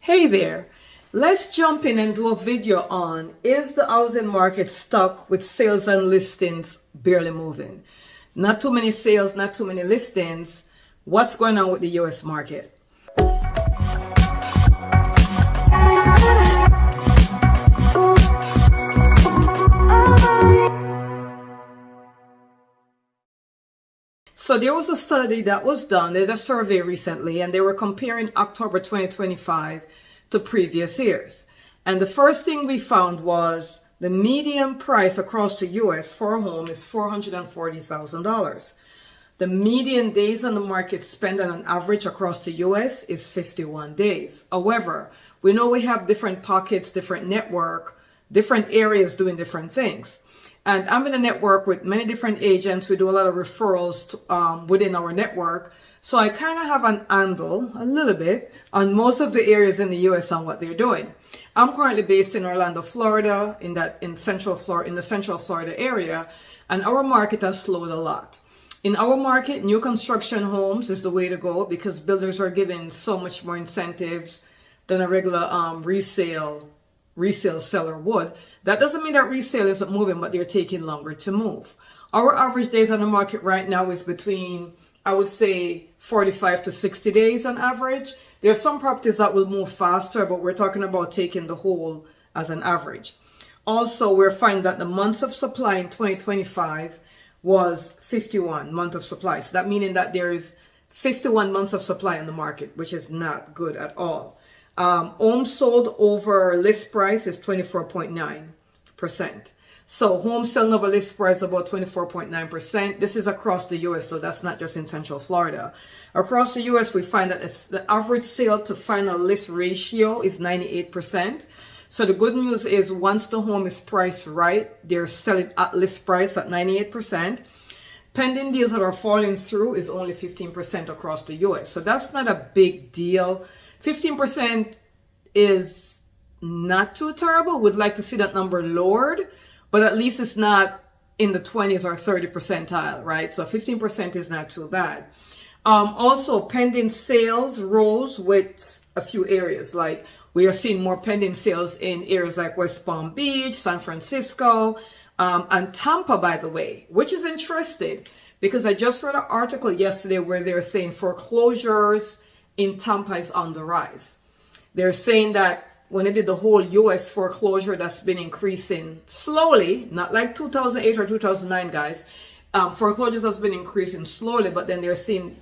Hey there, let's jump in and do a video on, is the housing market stuck with sales and listings barely moving? Not too many sales, not too many listings. What's going on with the US market? So there was a study that was done, they did a survey recently, and they were comparing October 2025 to previous years. And the first thing we found was the median price across the US for a home is $440,000. The median days on the market spent on an average across the US is 51 days. However, we know we have different pockets, different network, different areas doing different things. And I'm in a network with many different agents. We do a lot of referrals within our network. So I kind of have an handle, a little bit, on most of the areas in the US on what they're doing. I'm currently based in Orlando, Florida, in the Central Florida area, and our market has slowed a lot. In our market, new construction homes is the way to go because builders are giving so much more incentives than a regular resale seller would. That doesn't mean that resale isn't moving, but they're taking longer to move. Our average days on the market right now is between, I would say, 45 to 60 days on average. There are some properties that will move faster, but we're talking about taking the whole as an average. Also, we're finding that the months of supply in 2025 was 51 months of supply. So that meaning that there is 51 months of supply in the market, which is not good at all. Homes sold over list price is 24.9%. So homes selling over list price about 24.9%. This is across the US, so that's not just in Central Florida. Across the US, we find that the average sale to final list ratio is 98%. So the good news is once the home is priced right, they're selling at list price at 98%. Pending deals that are falling through is only 15% across the US. So that's not a big deal. 15% is not too terrible. We'd like to see that number lowered, but at least it's not in the 20s or 30 percentile, right? So 15% is not too bad. Also, pending sales rose with a few areas. Like we are seeing more pending sales in areas like West Palm Beach, San Francisco, and Tampa, by the way, which is interesting because I just read an article yesterday where they're saying foreclosures in Tampa is on the rise. They're saying that when they did the whole US foreclosure that's been increasing slowly, not like 2008 or 2009, guys, foreclosures has been increasing slowly, but then they're saying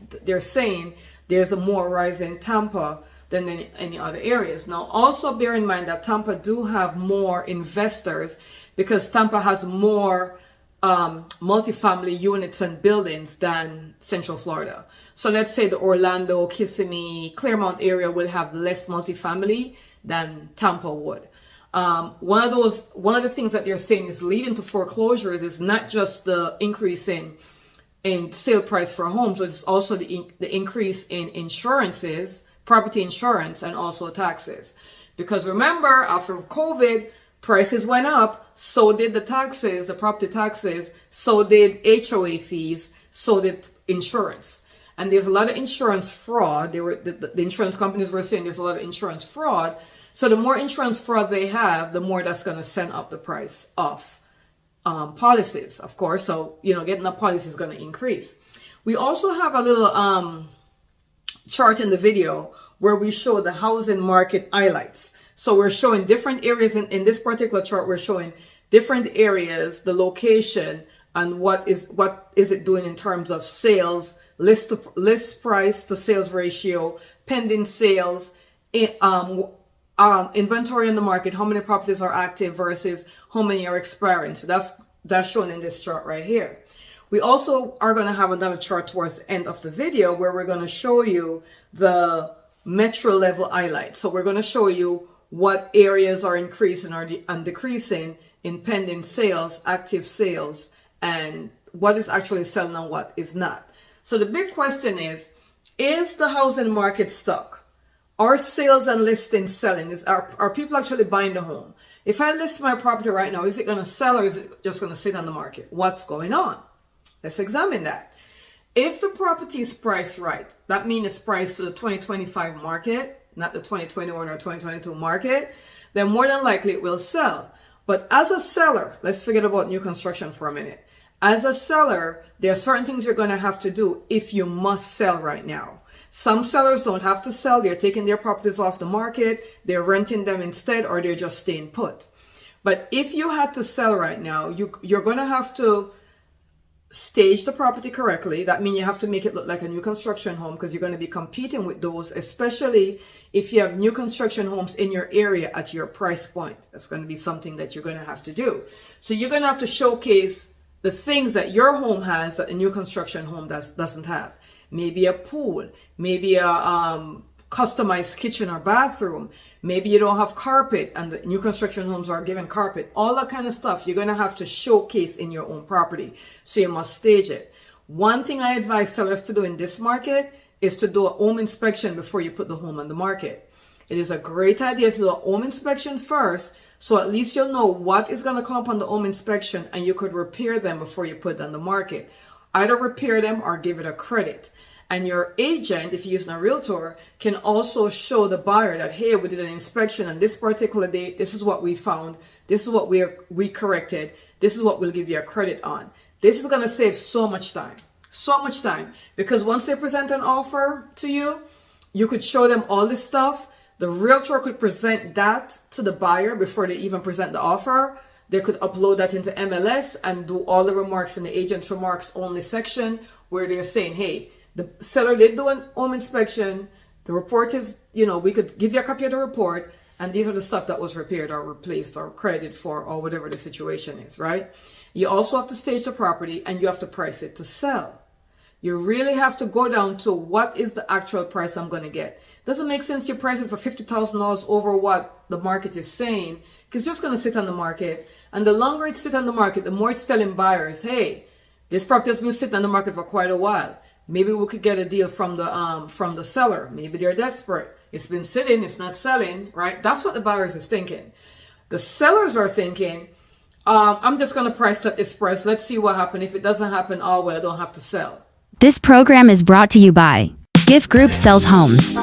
there's a more rise in Tampa than in any other areas. Now, also bear in mind that Tampa do have more investors because Tampa has more multifamily units and buildings than Central Florida. So let's say the Orlando, Kissimmee, Claremont area will have less multifamily than Tampa would. One of the things that they're saying is leading to foreclosures is not just the increase in sale price for homes, but it's also the increase in insurances, property insurance, and also taxes. Because remember, after COVID, prices went up, so did the taxes, the property taxes, so did HOA fees, so did insurance. And there's a lot of insurance fraud. The insurance companies were saying there's a lot of insurance fraud. So the more insurance fraud they have, the more that's going to send up the price of policies, of course. So, getting a policy is going to increase. We also have a little chart in the video where we show the housing market highlights. So we're showing different areas in this particular chart. We're showing different areas, the location, and what is it doing in terms of sales, list price to sales ratio, pending sales, inventory in the market, how many properties are active versus how many are expiring. So that's shown in this chart right here. We also are going to have another chart towards the end of the video where we're going to show you the metro level highlights. So we're going to show you what areas are increasing and decreasing in pending sales, active sales, and what is actually selling and what is not. So the big question is the housing market stuck? Are sales and listings selling? Are people actually buying the home? If I list my property right now, is it going to sell or is it just going to sit on the market? What's going on? Let's examine that. If the property is priced right, that means it's priced to the 2025 market, not the 2021 or 2022 market, then more than likely it will sell. But as a seller, let's forget about new construction for a minute. As a seller, there are certain things you're going to have to do if you must sell right now. Some sellers don't have to sell. They're taking their properties off the market. They're renting them instead, or they're just staying put. But if you had to sell right now, you're going to have to stage the property correctly. That means you have to make it look like a new construction home, because you're going to be competing with those, especially if you have new construction homes in your area at your price point. That's going to be something that you're going to have to do. So you're going to have to showcase the things that your home has that a new construction home doesn't have. Maybe a pool, maybe a customized kitchen or bathroom. Maybe you don't have carpet and the new construction homes are given carpet. All that kind of stuff you're going to have to showcase in your own property. So you must stage it. One thing I advise sellers to do in this market is to do a home inspection before you put the home on the market. It is a great idea to do a home inspection first, so at least you'll know what is going to come up on the home inspection and you could repair them before you put it on the market. Either repair them or give it a credit. And your agent, if you're using a realtor, can also show the buyer that, hey, we did an inspection on this particular date. This is what we found. This is what we corrected. This is what we'll give you a credit on. This is going to save so much time. So much time. Because once they present an offer to you, you could show them all this stuff. The realtor could present that to the buyer before they even present the offer. They could upload that into MLS and do all the remarks in the agent's remarks only section where they're saying, hey, the seller did do an home inspection. The report is, we could give you a copy of the report, and these are the stuff that was repaired or replaced or credited for or whatever the situation is, right? You also have to stage the property and you have to price it to sell. You really have to go down to what is the actual price I'm going to get. Doesn't make sense you price it for $50,000 over what the market is saying, because it's just going to sit on the market. And the longer it sits on the market, the more it's telling buyers, hey, this property has been sitting on the market for quite a while. Maybe we could get a deal from the seller. Maybe they're desperate. It's been sitting, it's not selling, right? That's what the buyers is thinking. The sellers are thinking, I'm just going to price at this price. Let's see what happens. If it doesn't happen, oh well, I don't have to sell. This program is brought to you by Gift Group Sells Homes.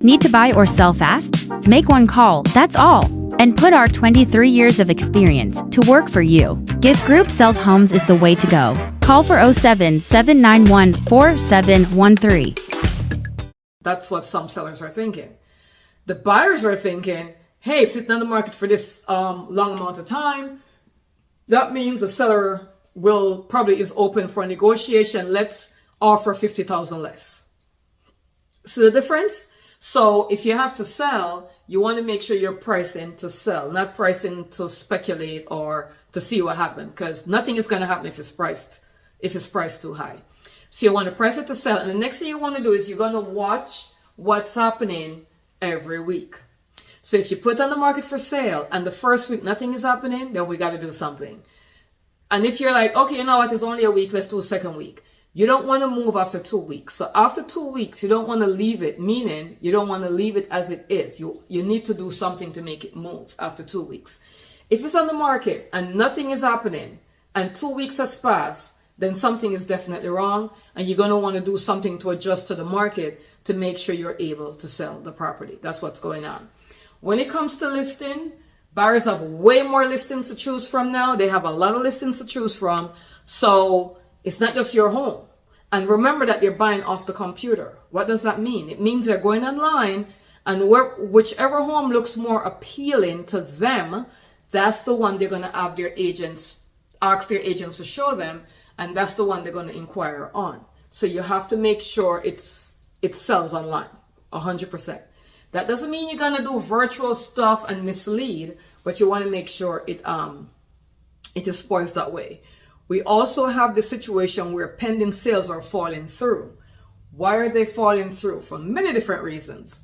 Need to buy or sell fast? Make one call, that's all. And put our 23 years of experience to work for you. Gift Group Sells Homes is the way to go. Call for 07-791-4713. That's what some sellers are thinking. The buyers are thinking, hey, it's sitting on the market for this long amount of time. That means the seller probably is open for negotiation. Let's offer $50,000 less. See the difference? So if you have to sell, you want to make sure you're pricing to sell, not pricing to speculate or to see what happens, because nothing is going to happen if it's priced too high. So you want to price it to sell. And the next thing you want to do is you're going to watch what's happening every week. So if you put on the market for sale and the first week nothing is happening, then we got to do something. And if you're like, okay, you know what, it's only a week, let's do a second week. You don't want to move after 2 weeks. So after 2 weeks, you don't want to leave it, meaning you don't want to leave it as it is. You need to do something to make it move after 2 weeks. If it's on the market and nothing is happening and 2 weeks has passed, then something is definitely wrong. And you're going to want to do something to adjust to the market to make sure you're able to sell the property. That's what's going on. When it comes to listing, buyers have way more listings to choose from now. They have a lot of listings to choose from. So it's not just your home. And remember that you're buying off the computer. What does that mean? It means they're going online, and whichever home looks more appealing to them, that's the one they're going to have their agents, ask their agents to show them, and that's the one they're going to inquire on. So you have to make sure it sells online, 100%. That doesn't mean you're going to do virtual stuff and mislead, but you want to make sure it is poised that way. We also have the situation where pending sales are falling through. Why are they falling through? For many different reasons.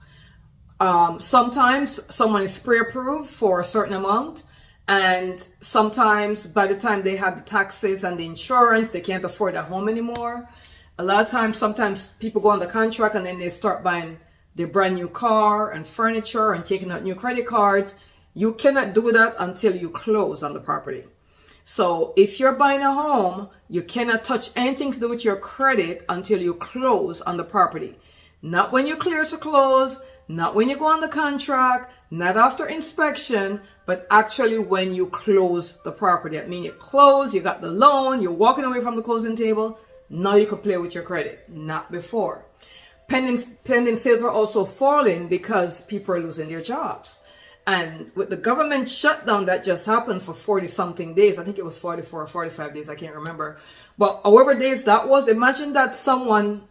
Sometimes someone is pre-approved for a certain amount, and sometimes by the time they have the taxes and the insurance, they can't afford a home anymore. A lot of times, sometimes people go on the contract and then they start buying their brand new car and furniture and taking out new credit cards. You cannot do that until you close on the property. So if you're buying a home, you cannot touch anything to do with your credit until you close on the property. Not when you clear to close, not when you go on the contract, not after inspection, but actually when you close the property. I mean, you close, you got the loan, you're walking away from the closing table. Now you can play with your credit, not before. Pending sales are also falling because people are losing their jobs. And with the government shutdown that just happened for 40 something days, I think it was 44 or 45 days, I can't remember. But however days that was, imagine that someone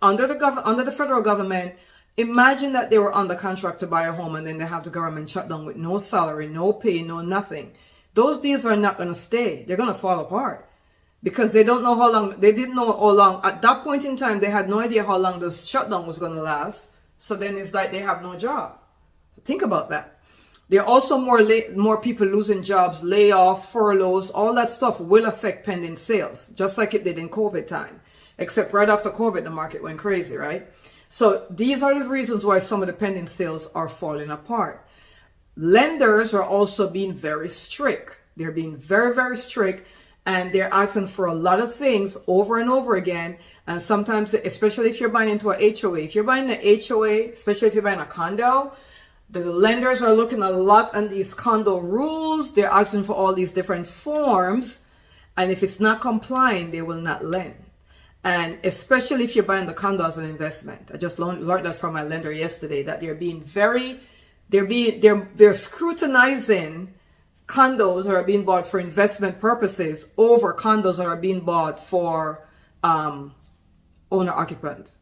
under the federal government, imagine that they were on the contract to buy a home and then they have the government shutdown with no salary, no pay, no nothing. Those deals are not going to stay. They're going to fall apart because they don't know how long, they didn't know how long. At that point in time, they had no idea how long the shutdown was going to last. So then it's like they have no job. Think about that. There are also more people losing jobs, layoff, furloughs, all that stuff will affect pending sales, just like it did in COVID time. Except right after COVID, the market went crazy, right? So these are the reasons why some of the pending sales are falling apart. Lenders are also being very strict. They're being very, very strict, and they're asking for a lot of things over and over again. And sometimes, especially if you're buying into a HOA, if you're buying an HOA, especially if you're buying a condo, the lenders are looking a lot on these condo rules. They're asking for all these different forms. And if it's not complying, they will not lend. And especially if you're buying the condo as an investment. I just learned that from my lender yesterday, that they're scrutinizing condos that are being bought for investment purposes over condos that are being bought for owner occupants.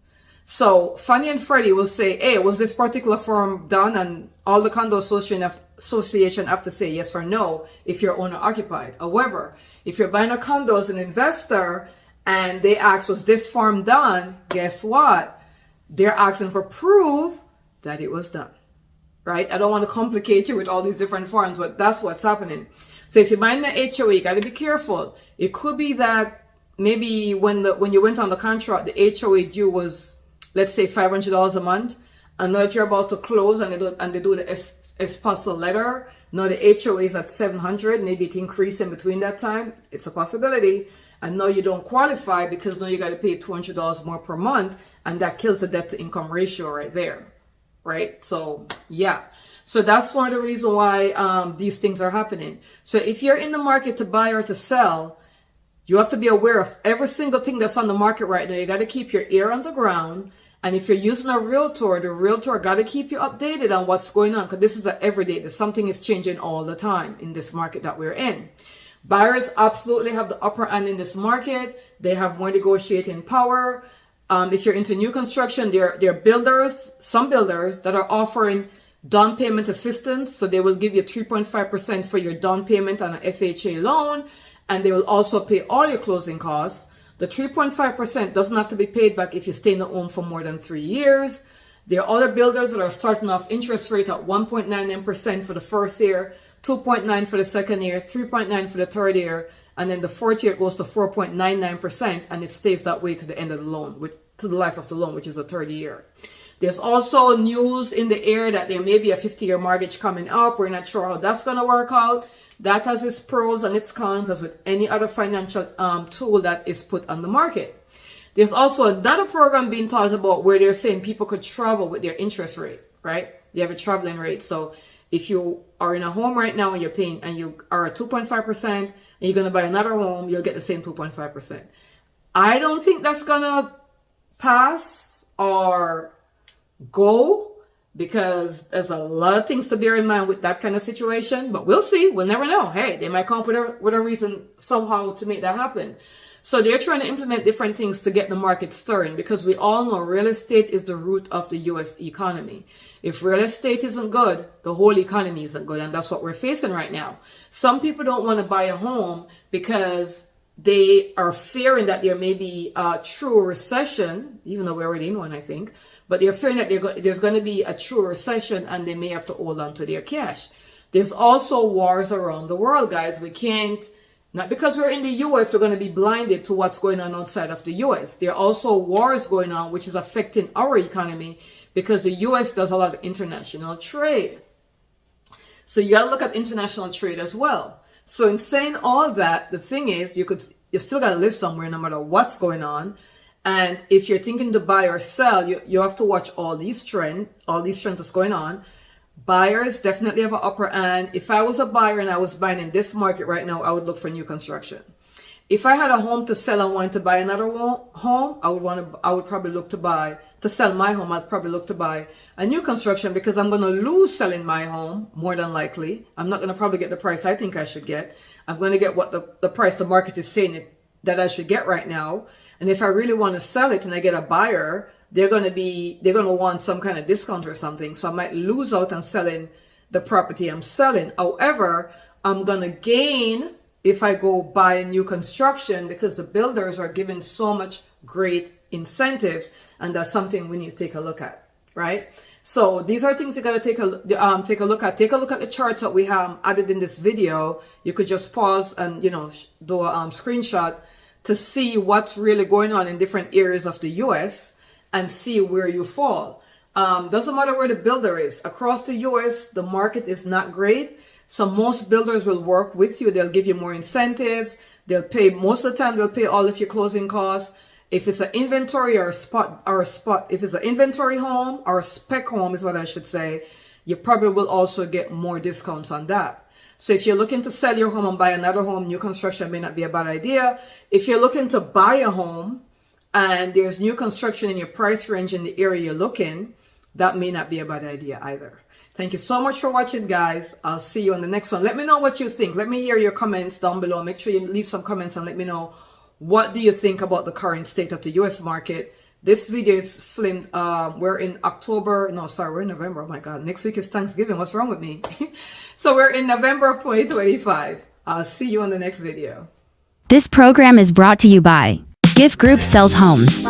So Fannie and Freddie will say, hey, was this particular form done? And all the condo association have to say yes or no if you're owner occupied. However, if you're buying a condo as an investor and they ask, was this form done? Guess what? They're asking for proof that it was done, right? I don't want to complicate you with all these different forms, but that's what's happening. So if you're buying the HOA, you got to be careful. It could be that maybe when you went on the contract, the HOA due was, let's say, $500 a month, and now that you're about to close and they do the espousal letter, now the HOA is at $700, maybe it increased in between that time. It's a possibility. And now you don't qualify because now you got to pay $200 more per month, and that kills the debt to income ratio right there, right? So yeah, so that's one of the reasons why these things are happening. So if you're in the market to buy or to sell, you have to be aware of every single thing that's on the market right now. You got to keep your ear on the ground. And if you're using a realtor, the realtor got to keep you updated on what's going on, because this is an everyday. Something is changing all the time in this market that we're in. Buyers absolutely have the upper hand in this market. They have more negotiating power. If you're into new construction, there are builders, some builders that are offering down payment assistance. So they will give you 3.5% for your down payment on an FHA loan, and they will also pay all your closing costs. The 3.5% doesn't have to be paid back if you stay in the home for more than 3 years. There are other builders that are starting off interest rate at 1.99% for the first year, 2.9 for the second year, 3.9 for the third year, and then the fourth year goes to 4.99%, and it stays that way to the end of the loan, to the life of the loan, which is the third year. There's also news in the air that there may be a 50-year mortgage coming up. We're not sure how that's going to work out. That has its pros and its cons, as with any other financial tool that is put on the market. There's also another program being talked about where they're saying people could travel with their interest rate, right? They have a traveling rate. So if you are in a home right now and you're paying, and you are at 2.5%, and you're going to buy another home, you'll get the same 2.5%. I don't think that's going to pass or go, because there's a lot of things to bear in mind with that kind of situation. But we'll see. We'll never know. Hey, they might come up with a reason somehow to make that happen. So they're trying to implement different things to get the market stirring, because we all know real estate is the root of the U.S. economy. If real estate isn't good, the whole economy isn't good. And that's what we're facing right now. Some people don't want to buy a home because they are fearing that there may be a true recession, even though we're already in one, I think. But they're fearing that there's going to be a true recession, and they may have to hold on to their cash. There's also wars around the world, guys. We can't, not because we're in the U.S., we're going to be blinded to what's going on outside of the U.S. There are also wars going on, which is affecting our economy, because the U.S. does a lot of international trade. So you got to look at international trade as well. So in saying all that, the thing is, you still got to live somewhere no matter what's going on. And if you're thinking to buy or sell, you have to watch all these trends that's going on. Buyers definitely have an upper hand. If I was a buyer and I was buying in this market right now, I would look for new construction. If I had a home to sell and wanted to buy another home, I would probably look to sell my home. I'd probably look to buy a new construction, because I'm going to lose selling my home more than likely. I'm not going to probably get the price I think I should get. I'm going to get what the price the market is saying that I should get right now. And if I really want to sell it and I get a buyer, they're going to want some kind of discount or something. So I might lose out on selling the property I'm selling. However, I'm going to gain if I go buy new construction, because the builders are giving so much great incentives, and that's something we need to take a look at, right? So these are things you got to take a look at. Take a look at the charts that we have added in this video. You could just pause and do a screenshot to see what's really going on in different areas of the US and see where you fall. Doesn't matter where the builder is. Across the US, the market is not great. So most builders will work with you. They'll give you more incentives. They'll pay, most of the time, they'll pay all of your closing costs. If it's an inventory or a spot, if it's an inventory home or a spec home is what I should say, you probably will also get more discounts on that. So if you're looking to sell your home and buy another home, new construction may not be a bad idea. If you're looking to buy a home and there's new construction in your price range in the area you're looking, that may not be a bad idea either. Thank you so much for watching, guys. I'll see you on the next one. Let me know what you think. Let me hear your comments down below. Make sure you leave some comments and let me know, what do you think about the current state of the US market? This video is filmed, we're in we're in November. Oh my God, next week is Thanksgiving. What's wrong with me? So we're in November of 2025. I'll see you on the next video. This program is brought to you by Gift Group Sells Homes.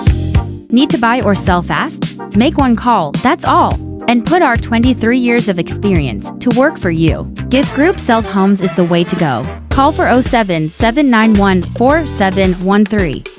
Need to buy or sell fast? Make one call, that's all. And put our 23 years of experience to work for you. Gift Group Sells Homes is the way to go. Call for 07 791 4713.